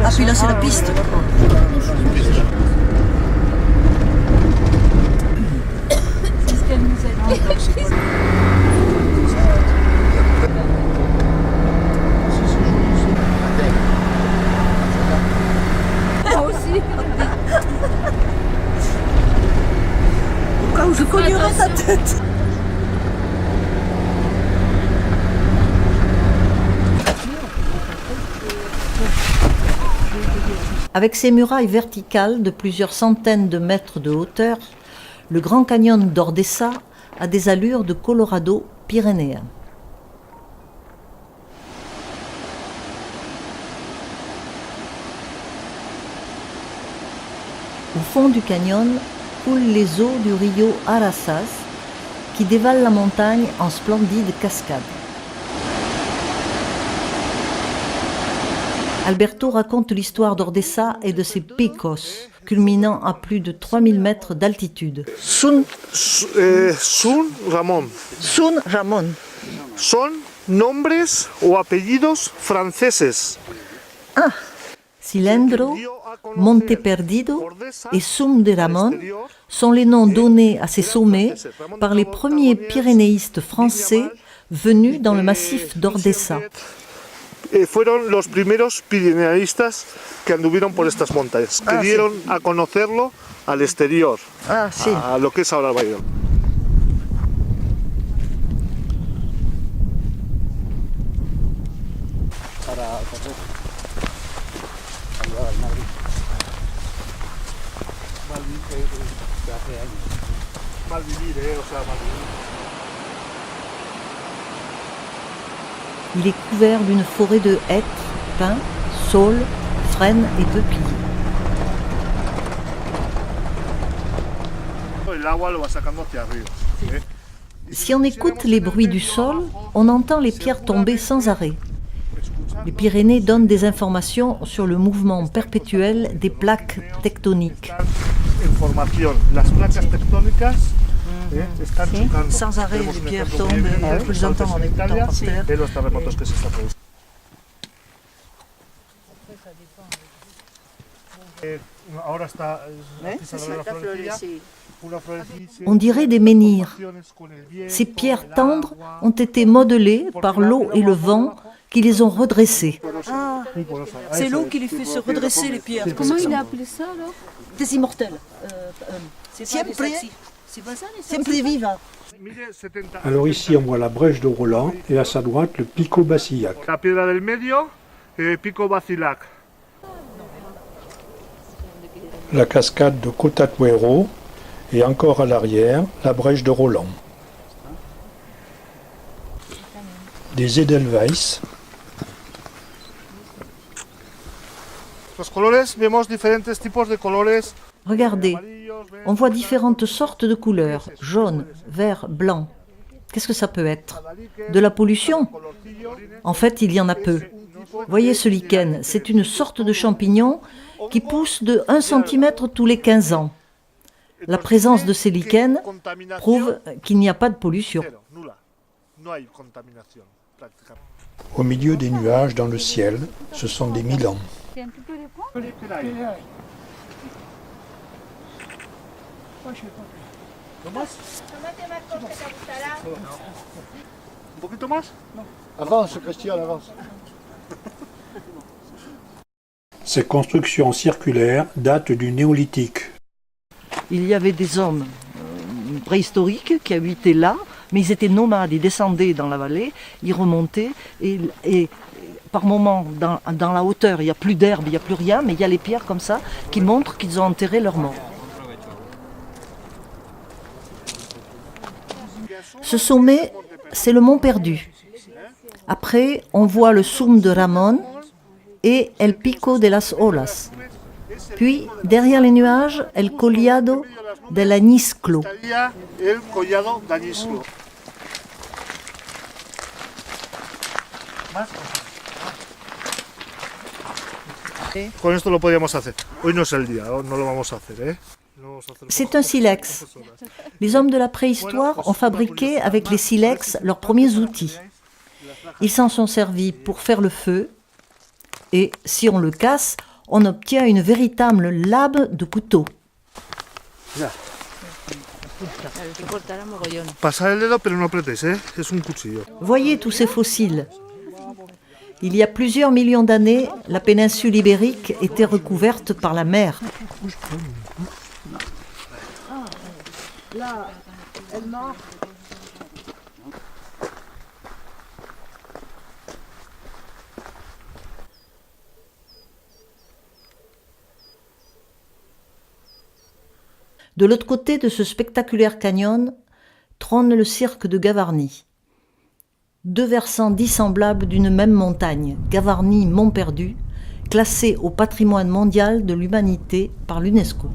Ah, puis là, c'est la piste. C'est ce qu'elle nous a dit. Moi aussi. Au cas où je cognerais ta tête. Avec ses murailles verticales de plusieurs centaines de mètres de hauteur, le Grand Canyon d'Ordesa a des allures de Colorado pyrénéen. Au fond du canyon coulent les eaux du rio Araças qui dévalent la montagne en splendides cascades. Alberto raconte l'histoire d'Ordesa et de ses picos, culminant à plus de 3000 mètres d'altitude. Sun Ramón. Sun Ramón. Son nombres o apellidos franceses. Cilindro, Monte Perdido et Sum de Ramón sont les noms donnés à ces sommets par les premiers pyrénéistes français venus dans le massif d'Ordesa. Fueron los primeros pirineístas que anduvieron por estas montañas, que dieron a conocerlo al exterior, Sí. a lo que es ahora el Bayón. Il est couvert d'une forêt de hêtres, pins, saules, frênes et peupliers. El agua lo va sacando hacia arriba. Si on écoute les bruits du sol, on entend les pierres tomber sans arrêt. Les Pyrénées donnent des informations sur le mouvement perpétuel des plaques tectoniques. Información. Las placas tectónicas están chocando. Sans arrêt, les pierres tombent, on peut les entendre en écoutant par terre. De los terremotos que se están produciendo. Ahora está On dirait des menhirs. Ces pierres tendres ont été modelées par l'eau et le vent qui les ont redressées. C'est l'eau qui les fait se redresser, les pierres. Comment il a appelé ça alors? Des immortels. Siempre viva. Alors ici on voit la brèche de Roland et à sa droite le Pico Basillac. La piedra del medio, Pico Basilac. La cascade de Cotatuero et encore à l'arrière la brèche de Roland. Des Edelweiss. Los colores, vemos diferentes tipos de colores. Regardez, on voit différentes sortes de couleurs, jaune, vert, blanc. Qu'est-ce que ça peut être? De la pollution? En fait, il y en a peu. Voyez ce lichen, c'est une sorte de champignon qui pousse de 1 cm tous les 15 ans. La présence de ces lichens prouve qu'il n'y a pas de pollution. Au milieu des nuages dans le ciel, ce sont des milans. C'est un petit peu de quoi? Un poquito más. Avance, Christian, avance. Ces constructions circulaires datent du néolithique. Il y avait des hommes préhistoriques qui habitaient là, mais ils étaient nomades, ils descendaient dans la vallée, ils remontaient et par moments dans la hauteur il n'y a plus d'herbe, il n'y a plus rien, mais il y a les pierres comme ça qui montrent qu'ils ont enterré leurs morts. Ce sommet, c'est le mont Perdu. Après, on voit le Sum de Ramón et El Pico de las Olas. Puis, derrière les nuages, El Collado de l'Anisclo. El collado d'Anisclo. Con esto lo podíamos hacer. Hoy no es el día, no lo vamos a hacer, ¿eh? C'est un silex. Les hommes de la préhistoire ont fabriqué avec les silex leurs premiers outils. Ils s'en sont servis pour faire le feu et, si on le casse, on obtient une véritable lame de couteau. Pasar el dedo, pero no apretéis, ¿eh? Es un cuchillo. Voyez tous ces fossiles. Il y a plusieurs millions d'années, la péninsule ibérique était recouverte par la mer. De l'autre côté de ce spectaculaire canyon trône le cirque de Gavarnie. Deux versants dissemblables d'une même montagne, Gavarnie Mont Perdu, classé au patrimoine mondial de l'humanité par l'UNESCO.